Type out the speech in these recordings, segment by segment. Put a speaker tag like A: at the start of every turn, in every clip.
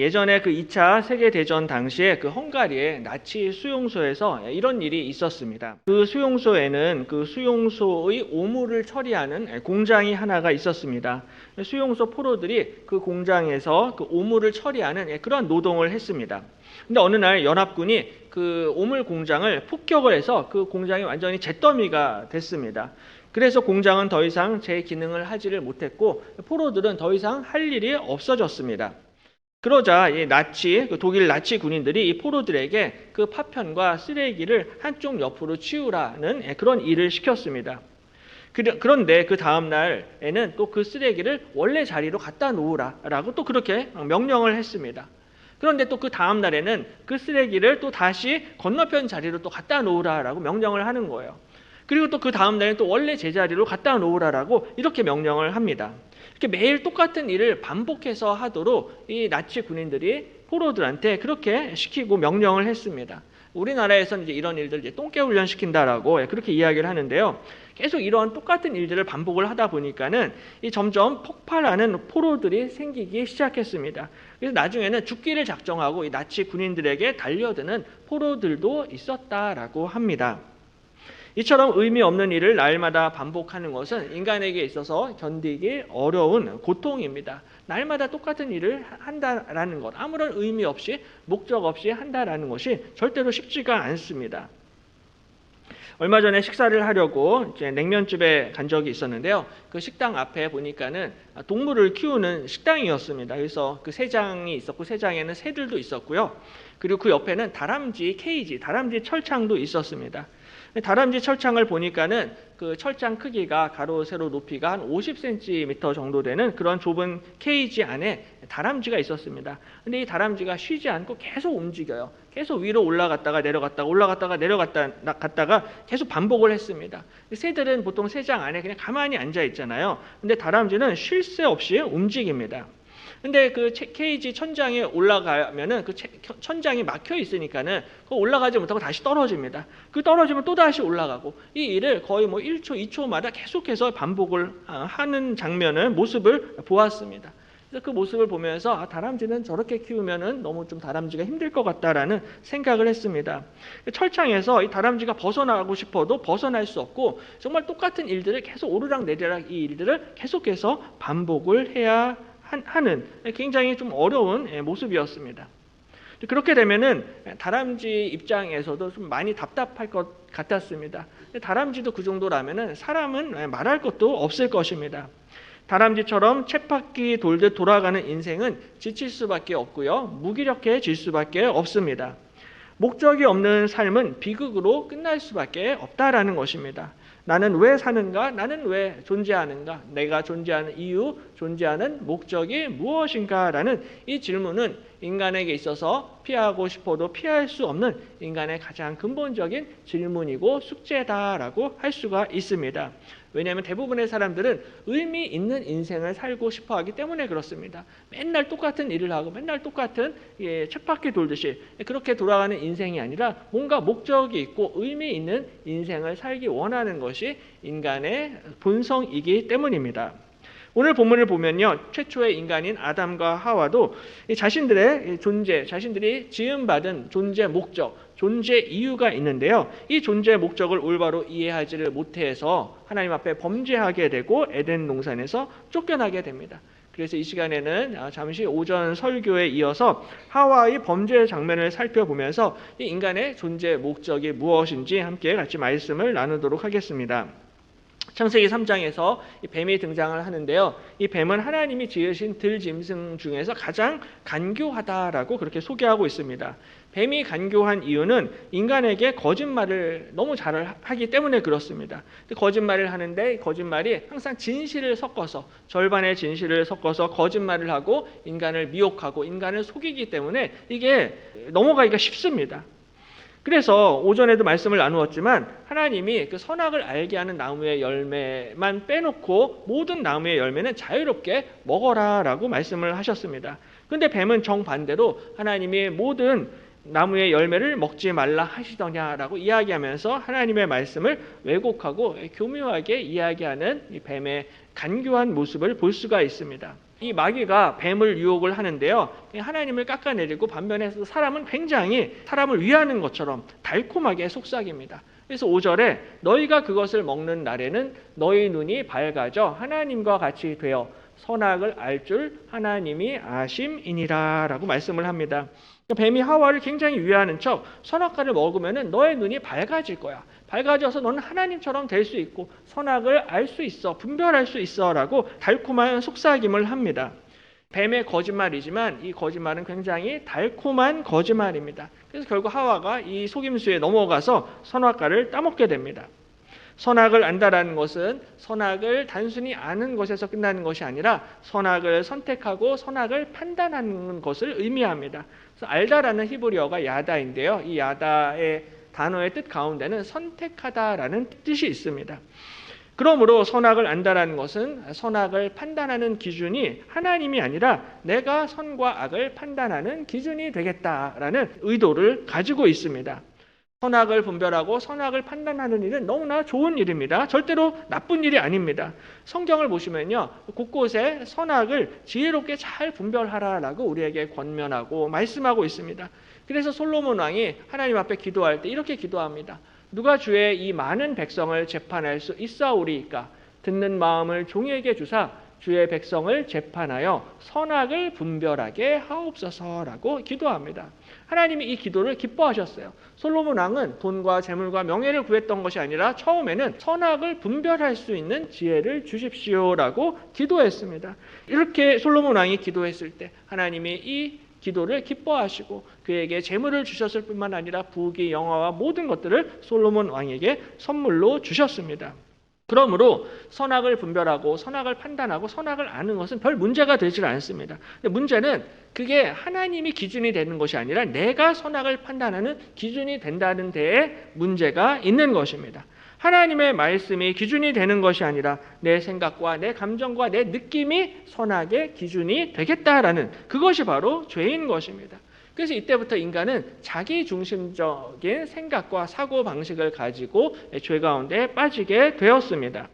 A: 예전에 그 2차 세계대전 당시에 그 헝가리의 나치 수용소에서 이런 일이 있었습니다. 그 수용소에는 그 수용소의 오물을 처리하는 공장이 하나가 있었습니다. 수용소 포로들이 그 공장에서 그 오물을 처리하는 그런 노동을 했습니다. 근데 어느 날 연합군이 그 오물 공장을 폭격을 해서 그 공장이 완전히 잿더미가 됐습니다. 그래서 공장은 더 이상 제 기능을 하지를 못했고 포로들은 더 이상 할 일이 없어졌습니다. 그러자 이 독일 나치 군인들이 이 포로들에게 그 파편과 쓰레기를 한쪽 옆으로 치우라는 그런 일을 시켰습니다. 그런데 그 다음 날에는 또 그 쓰레기를 원래 자리로 갖다 놓으라라고 또 그렇게 명령을 했습니다. 그런데 또 그 다음 날에는 그 쓰레기를 또 다시 건너편 자리로 또 갖다 놓으라라고 명령을 하는 거예요. 그리고 또 그 다음 날에는 또 원래 제자리로 갖다 놓으라라고 이렇게 명령을 합니다. 이렇게 매일 똑같은 일을 반복해서 하도록 이 나치 군인들이 포로들한테 그렇게 시키고 명령을 했습니다. 우리나라에서는 이제 이런 일들 이제 똥개 훈련 시킨다라고 그렇게 이야기를 하는데요. 계속 이런 똑같은 일들을 반복을 하다 보니까는 이 점점 폭발하는 포로들이 생기기 시작했습니다. 그래서 나중에는 죽기를 작정하고 이 나치 군인들에게 달려드는 포로들도 있었다라고 합니다. 이처럼 의미 없는 일을 날마다 반복하는 것은 인간에게 있어서 견디기 어려운 고통입니다. 날마다 똑같은 일을 한다라는 것, 아무런 의미 없이 목적 없이 한다라는 것이 절대로 쉽지가 않습니다. 얼마 전에 식사를 하려고 이제 냉면집에 간 적이 있었는데요. 그 식당 앞에 보니까는 동물을 키우는 식당이었습니다. 그래서 그 새장이 있었고 새장에는 새들도 있었고요. 그리고 그 옆에는 다람쥐 케이지, 다람쥐 철창도 있었습니다. 다람쥐 철창을 보니까는 그 철창 크기가 가로 세로 높이가 한 50cm 정도 되는 그런 좁은 케이지 안에 다람쥐가 있었습니다. 근데 이 다람쥐가 쉬지 않고 계속 움직여요. 계속 위로 올라갔다가 내려갔다가 올라갔다가 내려갔다가 계속 반복을 했습니다. 새들은 보통 새장 안에 그냥 가만히 앉아 있잖아요. 근데 다람쥐는 쉴 새 없이 움직입니다. 근데 그 케이지 천장에 올라가면은 그 천장이 막혀 있으니까는 그 올라가지 못하고 다시 떨어집니다. 그 떨어지면 또 다시 올라가고 이 일을 거의 뭐 1초, 2초마다 계속해서 반복을 하는 모습을 보았습니다. 그래서 그 모습을 보면서 다람쥐는 저렇게 키우면은 너무 좀 다람쥐가 힘들 것 같다라는 생각을 했습니다. 철창에서 이 다람쥐가 벗어나고 싶어도 벗어날 수 없고 정말 똑같은 일들을 계속 오르락내리락 이 일들을 계속해서 반복을 해야 하는 굉장히 좀 어려운 모습이었습니다. 그렇게 되면은 다람쥐 입장에서도 좀 많이 답답할 것 같았습니다. 다람쥐도 그 정도라면은 사람은 말할 것도 없을 것입니다. 다람쥐처럼 쳇바퀴 돌듯 돌아가는 인생은 지칠 수밖에 없고요. 무기력해질 수밖에 없습니다. 목적이 없는 삶은 비극으로 끝날 수밖에 없다라는 것입니다. 나는 왜 사는가? 나는 왜 존재하는가? 내가 존재하는 이유, 존재하는 목적이 무엇인가? 라는 이 질문은 인간에게 있어서 피하고 싶어도 피할 수 없는 인간의 가장 근본적인 질문이고 숙제다라고 할 수가 있습니다. 왜냐하면 대부분의 사람들은 의미 있는 인생을 살고 싶어 하기 때문에 그렇습니다. 맨날 똑같은 일을 하고 맨날 똑같은 쳇바퀴 돌듯이 그렇게 돌아가는 인생이 아니라 뭔가 목적이 있고 의미 있는 인생을 살기 원하는 것이 인간의 본성이기 때문입니다. 오늘 본문을 보면요. 최초의 인간인 아담과 하와도 자신들의 존재, 자신들이 지음받은 존재 목적, 존재 이유가 있는데요. 이 존재 목적을 올바로 이해하지를 못해서 하나님 앞에 범죄하게 되고 에덴 동산에서 쫓겨나게 됩니다. 그래서 이 시간에는 잠시 오전 설교에 이어서 하와의 범죄 장면을 살펴보면서 이 인간의 존재 목적이 무엇인지 함께 같이 말씀을 나누도록 하겠습니다. 창세기 3장에서 이 뱀이 등장을 하는데요. 이 뱀은 하나님이 지으신 들짐승 중에서 가장 간교하다라고 그렇게 소개하고 있습니다. 뱀이 간교한 이유는 인간에게 거짓말을 너무 잘 하기 때문에 그렇습니다. 거짓말을 하는데 거짓말이 항상 진실을 섞어서 절반의 진실을 섞어서 거짓말을 하고 인간을 미혹하고 인간을 속이기 때문에 이게 넘어가기가 쉽습니다. 그래서 오전에도 말씀을 나누었지만 하나님이 그 선악을 알게 하는 나무의 열매만 빼놓고 모든 나무의 열매는 자유롭게 먹어라라고 말씀을 하셨습니다. 그런데 뱀은 정반대로 하나님이 모든 나무의 열매를 먹지 말라 하시더냐라고 이야기하면서 하나님의 말씀을 왜곡하고 교묘하게 이야기하는 이 뱀의 간교한 모습을 볼 수가 있습니다. 이 마귀가 뱀을 유혹을 하는데요. 하나님을 깎아내리고 반면에 사람은 굉장히 사람을 위하는 것처럼 달콤하게 속삭입니다. 그래서 5절에 너희가 그것을 먹는 날에는 너희 눈이 밝아져 하나님과 같이 되어 선악을 알 줄 하나님이 아심이니라 라고 말씀을 합니다. 뱀이 하와를 굉장히 위하는 척 선악과를 먹으면 너의 눈이 밝아질 거야. 밝아져서 너는 하나님처럼 될 수 있고 선악을 알 수 있어. 분별할 수 있어 라고 달콤한 속삭임을 합니다. 뱀의 거짓말이지만 이 거짓말은 굉장히 달콤한 거짓말입니다. 그래서 결국 하와가 이 속임수에 넘어가서 선악과를 따먹게 됩니다. 선악을 안다라는 것은 선악을 단순히 아는 것에서 끝나는 것이 아니라 선악을 선택하고 선악을 판단하는 것을 의미합니다. 그래서 알다라는 히브리어가 야다인데요. 이 야다의 단어의 뜻 가운데는 선택하다라는 뜻이 있습니다. 그러므로 선악을 안다라는 것은 선악을 판단하는 기준이 하나님이 아니라 내가 선과 악을 판단하는 기준이 되겠다라는 의도를 가지고 있습니다. 선악을 분별하고 선악을 판단하는 일은 너무나 좋은 일입니다. 절대로 나쁜 일이 아닙니다. 성경을 보시면요, 곳곳에 선악을 지혜롭게 잘 분별하라라고 우리에게 권면하고 말씀하고 있습니다. 그래서 솔로몬 왕이 하나님 앞에 기도할 때 이렇게 기도합니다. 누가 주의 이 많은 백성을 재판할 수 있사오리이까? 듣는 마음을 종에게 주사 주의 백성을 재판하여 선악을 분별하게 하옵소서라고 기도합니다. 하나님이 이 기도를 기뻐하셨어요. 솔로몬 왕은 돈과 재물과 명예를 구했던 것이 아니라 처음에는 선악을 분별할 수 있는 지혜를 주십시오라고 기도했습니다. 이렇게 솔로몬 왕이 기도했을 때 하나님이 이 기도를 기뻐하시고 그에게 재물을 주셨을 뿐만 아니라 부귀, 영화와 모든 것들을 솔로몬 왕에게 선물로 주셨습니다. 그러므로 선악을 분별하고 선악을 판단하고 선악을 아는 것은 별 문제가 되질 않습니다. 근데 문제는 그게 하나님이 기준이 되는 것이 아니라 내가 선악을 판단하는 기준이 된다는 데에 문제가 있는 것입니다. 하나님의 말씀이 기준이 되는 것이 아니라 내 생각과 내 감정과 내 느낌이 선악의 기준이 되겠다라는 그것이 바로 죄인 것입니다. 그래서 이때부터 인간은 자기중심적인 생각과 사고방식을 가지고 죄 가운데 빠지게 되었습니다.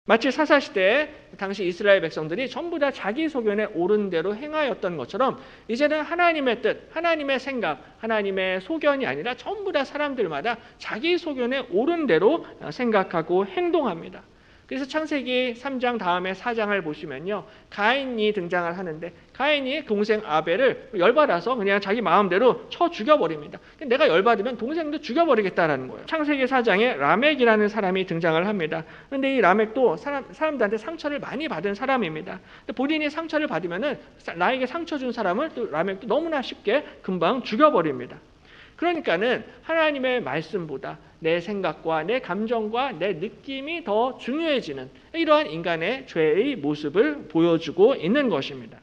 A: 마치 사사시대에 당시 이스라엘 백성들이 전부 다 자기 소견에 옳은 대로 행하였던 것처럼 이제는 하나님의 뜻, 하나님의 생각, 하나님의 소견이 아니라 전부 다 사람들마다 자기 소견에 옳은 대로 생각하고 행동합니다. 그래서 창세기 3장 다음에 4장을 보시면요, 가인이 등장을 하는데 가인이 동생 아벨을 열받아서 그냥 자기 마음대로 쳐 죽여버립니다. 내가 열받으면 동생도 죽여버리겠다라는 거예요. 창세기 4장에 라멕이라는 사람이 등장을 합니다. 그런데 이 라멕도 사람들한테 상처를 많이 받은 사람입니다. 근데 본인이 상처를 받으면은 나에게 상처 준 사람을 또 라멕도 너무나 쉽게 금방 죽여버립니다. 그러니까는 하나님의 말씀보다 내 생각과 내 감정과 내 느낌이 더 중요해지는 이러한 인간의 죄의 모습을 보여주고 있는 것입니다.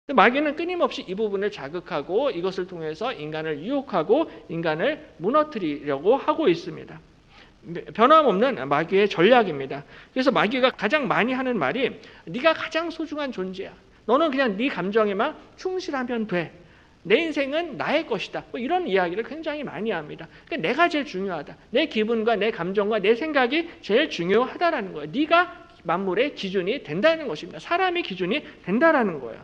A: 마귀는 끊임없이 이 부분을 자극하고 이것을 통해서 인간을 유혹하고 인간을 무너뜨리려고 하고 있습니다. 변함없는 마귀의 전략입니다. 그래서 마귀가 가장 많이 하는 말이 네가 가장 소중한 존재야. 너는 그냥 네 감정에만 충실하면 돼. 내 인생은 나의 것이다. 뭐 이런 이야기를 굉장히 많이 합니다. 그러니까 내가 제일 중요하다. 내 기분과 내 감정과 내 생각이 제일 중요하다라는 거예요. 네가 만물의 기준이 된다는 것입니다. 사람의 기준이 된다라는 거예요.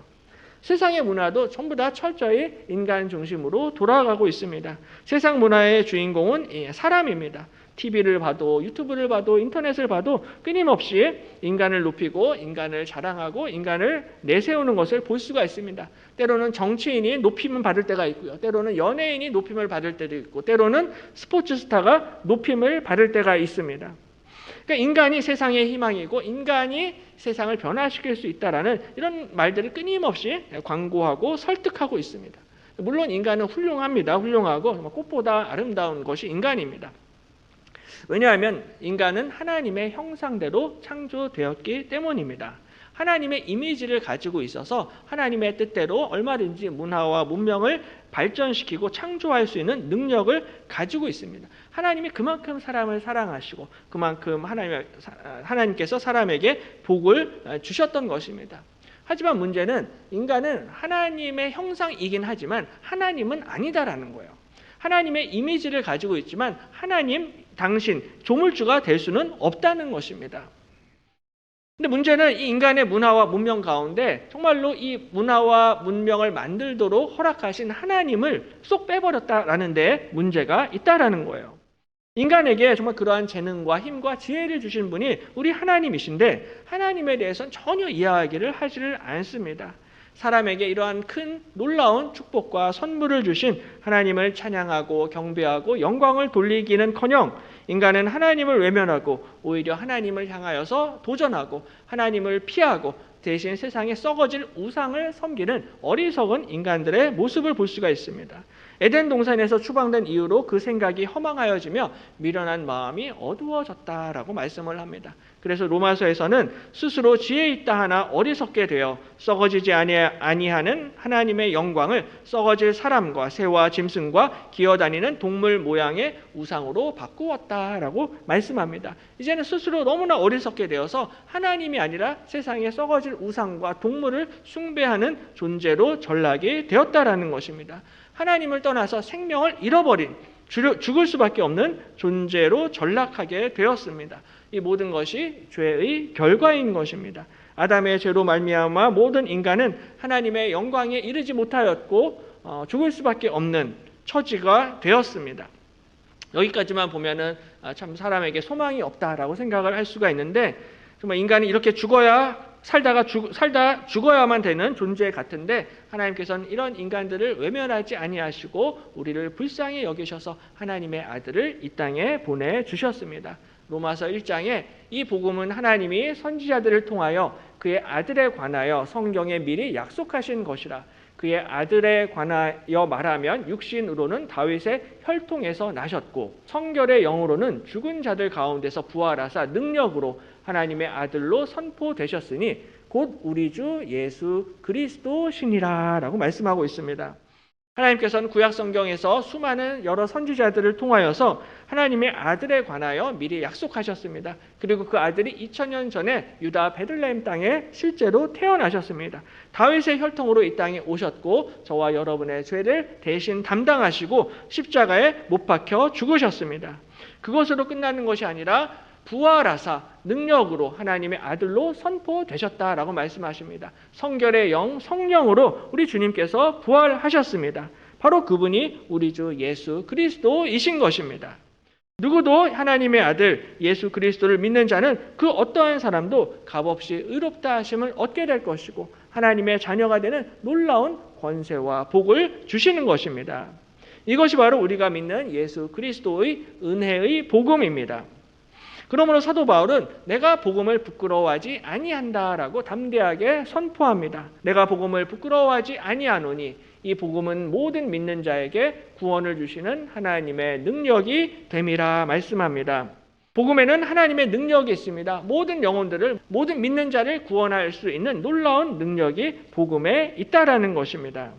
A: 세상의 문화도 전부 다 철저히 인간 중심으로 돌아가고 있습니다. 세상 문화의 주인공은 사람입니다. TV를 봐도 유튜브를 봐도 인터넷을 봐도 끊임없이 인간을 높이고 인간을 자랑하고 인간을 내세우는 것을 볼 수가 있습니다. 때로는 정치인이 높임을 받을 때가 있고요. 때로는 연예인이 높임을 받을 때도 있고 때로는 스포츠 스타가 높임을 받을 때가 있습니다. 그러니까 인간이 세상의 희망이고 인간이 세상을 변화시킬 수 있다라는 이런 말들을 끊임없이 광고하고 설득하고 있습니다. 물론 인간은 훌륭합니다. 훌륭하고 꽃보다 아름다운 것이 인간입니다. 왜냐하면 인간은 하나님의 형상대로 창조되었기 때문입니다. 하나님의 이미지를 가지고 있어서 하나님의 뜻대로 얼마든지 문화와 문명을 발전시키고 창조할 수 있는 능력을 가지고 있습니다. 하나님이 그만큼 사람을 사랑하시고 그만큼 하나님께서 사람에게 복을 주셨던 것입니다. 하지만 문제는 인간은 하나님의 형상이긴 하지만 하나님은 아니다라는 거예요. 하나님의 이미지를 가지고 있지만 하나님, 당신, 조물주가 될 수는 없다는 것입니다. 근데 문제는 이 인간의 문화와 문명 가운데 정말로 이 문화와 문명을 만들도록 허락하신 하나님을 쏙 빼버렸다라는 데 문제가 있다라는 거예요. 인간에게 정말 그러한 재능과 힘과 지혜를 주신 분이 우리 하나님이신데 하나님에 대해서는 전혀 이야기를 하지를 않습니다. 사람에게 이러한 큰 놀라운 축복과 선물을 주신 하나님을 찬양하고 경배하고 영광을 돌리기는커녕 인간은 하나님을 외면하고 오히려 하나님을 향하여서 도전하고 하나님을 피하고 대신 세상에 썩어질 우상을 섬기는 어리석은 인간들의 모습을 볼 수가 있습니다. 에덴 동산에서 추방된 이후로 그 생각이 허망하여지며 미련한 마음이 어두워졌다라고 말씀을 합니다. 그래서 로마서에서는 스스로 지혜 있다 하나 어리석게 되어 썩어지지 아니하는 하나님의 영광을 썩어질 사람과 새와 짐승과 기어다니는 동물 모양의 우상으로 바꾸었다라고 말씀합니다. 이제는 스스로 너무나 어리석게 되어서 하나님이 아니라 세상에 썩어질 우상과 동물을 숭배하는 존재로 전락이 되었다라는 것입니다. 하나님을 떠나서 생명을 잃어버린 죽을 수밖에 없는 존재로 전락하게 되었습니다. 이 모든 것이 죄의 결과인 것입니다. 아담의 죄로 말미암아 모든 인간은 하나님의 영광에 이르지 못하였고 죽을 수밖에 없는 처지가 되었습니다. 여기까지만 보면은 참 사람에게 소망이 없다라고 생각을 할 수가 있는데 정말 인간이 이렇게 살다 죽어야만 되는 존재 같은데 하나님께서는 이런 인간들을 외면하지 아니하시고 우리를 불쌍히 여기셔서 하나님의 아들을 이 땅에 보내주셨습니다. 로마서 1장에 이 복음은 하나님이 선지자들을 통하여 그의 아들에 관하여 성경에 미리 약속하신 것이라. 그의 아들에 관하여 말하면 육신으로는 다윗의 혈통에서 나셨고 성결의 영으로는 죽은 자들 가운데서 부활하사 능력으로 하나님의 아들로 선포되셨으니 곧 우리 주 예수 그리스도시니라 라고 말씀하고 있습니다. 하나님께서는 구약 성경에서 수많은 여러 선지자들을 통하여서 하나님의 아들에 관하여 미리 약속하셨습니다. 그리고 그 아들이 2000년 전에 유다 베들레헴 땅에 실제로 태어나셨습니다. 다윗의 혈통으로 이 땅에 오셨고 저와 여러분의 죄를 대신 담당하시고 십자가에 못 박혀 죽으셨습니다. 그것으로 끝나는 것이 아니라 부활하사 능력으로 하나님의 아들로 선포되셨다라고 말씀하십니다. 성결의 영, 성령으로 우리 주님께서 부활하셨습니다. 바로 그분이 우리 주 예수 그리스도이신 것입니다. 누구도 하나님의 아들 예수 그리스도를 믿는 자는 그 어떠한 사람도 값없이 의롭다 하심을 얻게 될 것이고 하나님의 자녀가 되는 놀라운 권세와 복을 주시는 것입니다. 이것이 바로 우리가 믿는 예수 그리스도의 은혜의 복음입니다. 그러므로 사도 바울은 내가 복음을 부끄러워하지 아니한다라고 담대하게 선포합니다. 내가 복음을 부끄러워하지 아니하노니 이 복음은 모든 믿는 자에게 구원을 주시는 하나님의 능력이 됨이라 말씀합니다. 복음에는 하나님의 능력이 있습니다. 모든 영혼들을, 모든 믿는 자를 구원할 수 있는 놀라운 능력이 복음에 있다라는 것입니다.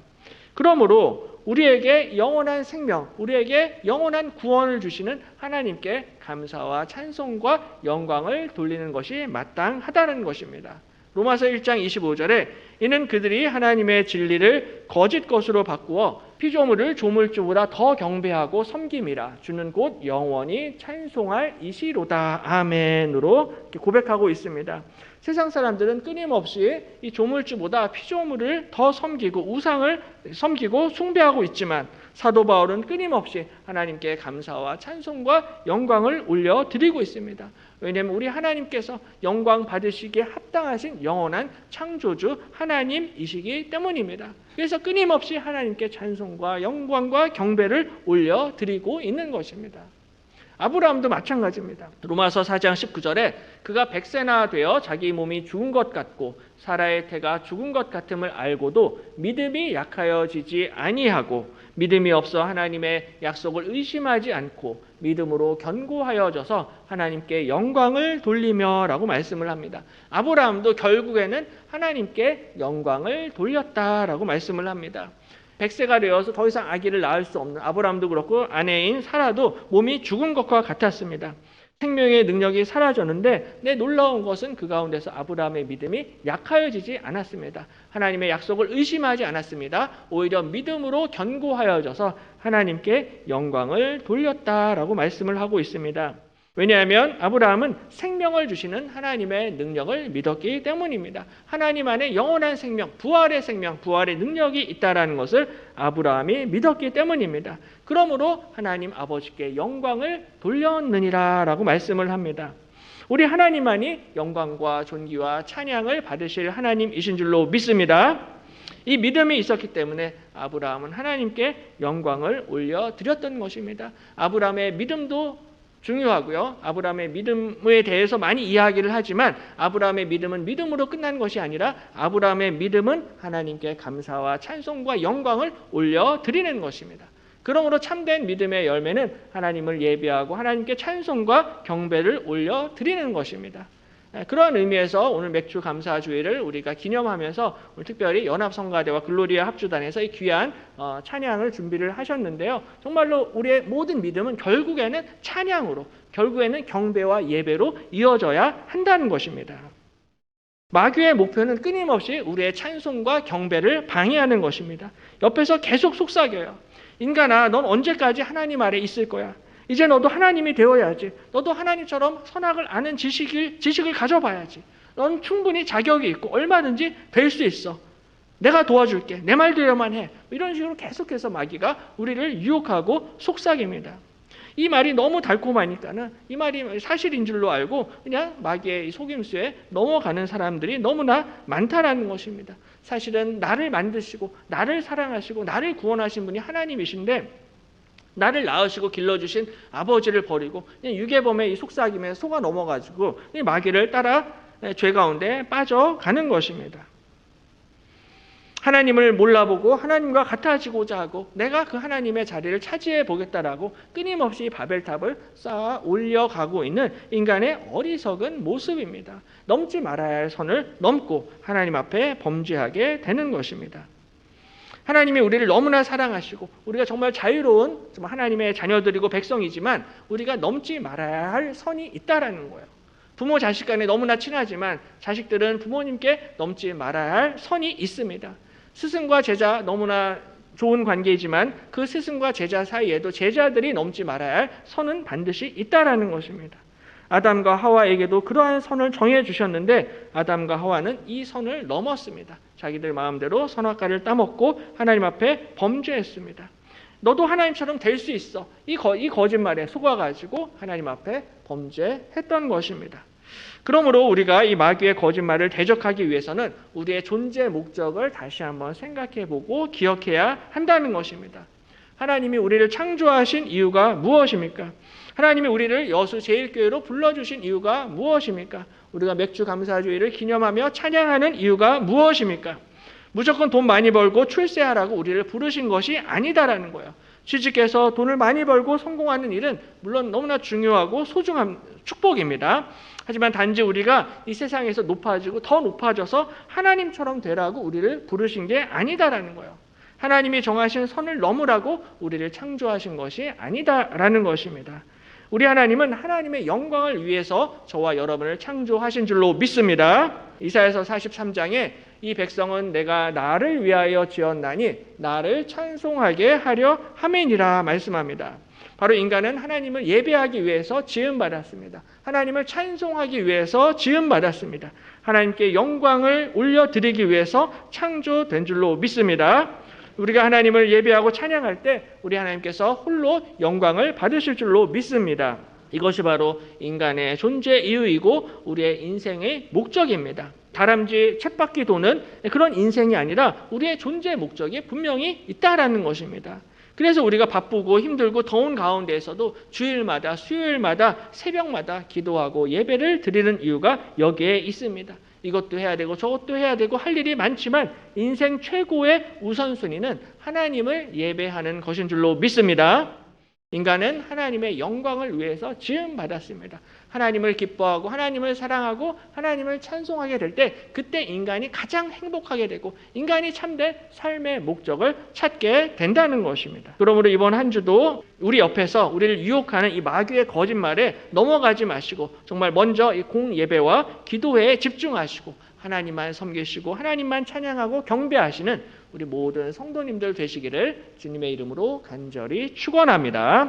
A: 그러므로 우리에게 영원한 생명, 우리에게 영원한 구원을 주시는 하나님께 감사와 찬송과 영광을 돌리는 것이 마땅하다는 것입니다. 로마서 1장 25절에 이는 그들이 하나님의 진리를 거짓 것으로 바꾸어 피조물을 조물주보다 더 경배하고 섬김이라. 주는 곧 영원히 찬송할 이시로다. 아멘으로 고백하고 있습니다. 세상 사람들은 끊임없이 이 조물주보다 피조물을 더 섬기고 우상을 섬기고 숭배하고 있지만 사도 바울은 끊임없이 하나님께 감사와 찬송과 영광을 올려드리고 있습니다. 왜냐하면 우리 하나님께서 영광 받으시기에 합당하신 영원한 창조주 하나님이시기 때문입니다. 그래서 끊임없이 하나님께 찬송과 영광과 경배를 올려드리고 있는 것입니다. 아브라함도 마찬가지입니다. 로마서 4장 19절에 그가 100세나 되어 자기 몸이 죽은 것 같고 사라의 태가 죽은 것 같음을 알고도 믿음이 약하여지지 아니하고 믿음이 없어 하나님의 약속을 의심하지 않고 믿음으로 견고하여져서 하나님께 영광을 돌리며 라고 말씀을 합니다. 아브라함도 결국에는 하나님께 영광을 돌렸다라고 말씀을 합니다. 100세가 되어서 더 이상 아기를 낳을 수 없는 아브라함도 그렇고 아내인 사라도 몸이 죽은 것과 같았습니다. 생명의 능력이 사라졌는데 놀라운 것은 그 가운데서 아브라함의 믿음이 약하여지지 않았습니다. 하나님의 약속을 의심하지 않았습니다. 오히려 믿음으로 견고하여져서 하나님께 영광을 돌렸다라고 말씀을 하고 있습니다. 왜냐하면 아브라함은 생명을 주시는 하나님의 능력을 믿었기 때문입니다. 하나님 안에 영원한 생명, 부활의 능력이 있다는 것을 아브라함이 믿었기 때문입니다. 그러므로 하나님 아버지께 영광을 돌렸느니라 라고 말씀을 합니다. 우리 하나님만이 영광과 존귀와 찬양을 받으실 하나님이신 줄로 믿습니다. 이 믿음이 있었기 때문에 아브라함은 하나님께 영광을 올려드렸던 것입니다. 아브라함의 믿음도 중요하고요. 아브라함의 믿음에 대해서 많이 이야기를 하지만 아브라함의 믿음은 믿음으로 끝난 것이 아니라 아브라함의 믿음은 하나님께 감사와 찬송과 영광을 올려드리는 것입니다. 그러므로 참된 믿음의 열매는 하나님을 예배하고 하나님께 찬송과 경배를 올려드리는 것입니다. 그런 의미에서 오늘 맥주 감사주일을 우리가 기념하면서 오늘 특별히 연합성가대와 글로리아 합주단에서 이 귀한 찬양을 준비를 하셨는데요. 정말로 우리의 모든 믿음은 결국에는 찬양으로, 결국에는 경배와 예배로 이어져야 한다는 것입니다. 마귀의 목표는 끊임없이 우리의 찬송과 경배를 방해하는 것입니다. 옆에서 계속 속삭여요. 인간아, 넌 언제까지 하나님 아래 있을 거야? 이제 너도 하나님이 되어야지. 너도 하나님처럼 선악을 아는 지식을 가져봐야지. 넌 충분히 자격이 있고 얼마든지 될 수 있어. 내가 도와줄게. 내 말대로만 해. 이런 식으로 계속해서 마귀가 우리를 유혹하고 속삭입니다. 이 말이 너무 달콤하니까는 이 말이 사실인 줄로 알고 그냥 마귀의 속임수에 넘어가는 사람들이 너무나 많다라는 것입니다. 사실은 나를 만드시고 나를 사랑하시고 나를 구원하신 분이 하나님이신데 나를 낳으시고 길러주신 아버지를 버리고 유괴범의 이 속삭임에 속아 넘어가지고 이 마귀를 따라 죄 가운데 빠져가는 것입니다. 하나님을 몰라보고 하나님과 같아지고자 하고 내가 그 하나님의 자리를 차지해 보겠다라고 끊임없이 바벨탑을 쌓아 올려가고 있는 인간의 어리석은 모습입니다. 넘지 말아야 할 선을 넘고 하나님 앞에 범죄하게 되는 것입니다. 하나님이 우리를 너무나 사랑하시고 우리가 정말 자유로운 하나님의 자녀들이고 백성이지만 우리가 넘지 말아야 할 선이 있다라는 거예요. 부모 자식 간에 너무나 친하지만 자식들은 부모님께 넘지 말아야 할 선이 있습니다. 스승과 제자 너무나 좋은 관계이지만 그 스승과 제자 사이에도 제자들이 넘지 말아야 할 선은 반드시 있다라는 것입니다. 아담과 하와에게도 그러한 선을 정해 주셨는데 아담과 하와는 이 선을 넘었습니다. 자기들 마음대로 선악과를 따먹고 하나님 앞에 범죄했습니다. 너도 하나님처럼 될 수 있어. 이 거짓말에 속아가지고 하나님 앞에 범죄했던 것입니다. 그러므로 우리가 이 마귀의 거짓말을 대적하기 위해서는 우리의 존재 목적을 다시 한번 생각해보고 기억해야 한다는 것입니다. 하나님이 우리를 창조하신 이유가 무엇입니까? 하나님이 우리를 여수 제일교회로 불러주신 이유가 무엇입니까? 우리가 맥주 감사주일을 기념하며 찬양하는 이유가 무엇입니까? 무조건 돈 많이 벌고 출세하라고 우리를 부르신 것이 아니다라는 거예요. 취직해서 돈을 많이 벌고 성공하는 일은 물론 너무나 중요하고 소중한 축복입니다. 하지만 단지 우리가 이 세상에서 높아지고 더 높아져서 하나님처럼 되라고 우리를 부르신 게 아니다라는 거예요. 하나님이 정하신 선을 넘으라고 우리를 창조하신 것이 아니다라는 것입니다. 우리 하나님은 하나님의 영광을 위해서 저와 여러분을 창조하신 줄로 믿습니다. 이사야서 43장에 이 백성은 내가 나를 위하여 지었나니 나를 찬송하게 하려 함이니라 말씀합니다. 바로 인간은 하나님을 예배하기 위해서 지음받았습니다. 하나님을 찬송하기 위해서 지음받았습니다. 하나님께 영광을 올려드리기 위해서 창조된 줄로 믿습니다. 우리가 하나님을 예배하고 찬양할 때 우리 하나님께서 홀로 영광을 받으실 줄로 믿습니다. 이것이 바로 인간의 존재 이유이고 우리의 인생의 목적입니다. 다람쥐 쳇바퀴 도는 그런 인생이 아니라 우리의 존재 목적이 분명히 있다라는 것입니다. 그래서 우리가 바쁘고 힘들고 더운 가운데에서도 주일마다 수요일마다 새벽마다 기도하고 예배를 드리는 이유가 여기에 있습니다. 이것도 해야 되고 저것도 해야 되고 할 일이 많지만 인생 최고의 우선순위는 하나님을 예배하는 것인 줄로 믿습니다. 인간은 하나님의 영광을 위해서 지음받았습니다. 하나님을 기뻐하고 하나님을 사랑하고 하나님을 찬송하게 될 때 그때 인간이 가장 행복하게 되고 인간이 참된 삶의 목적을 찾게 된다는 것입니다. 그러므로 이번 한 주도 우리 옆에서 우리를 유혹하는 이 마귀의 거짓말에 넘어가지 마시고 정말 먼저 이 공예배와 기도회에 집중하시고 하나님만 섬기시고 하나님만 찬양하고 경배하시는 우리 모든 성도님들 되시기를 주님의 이름으로 간절히 축원합니다.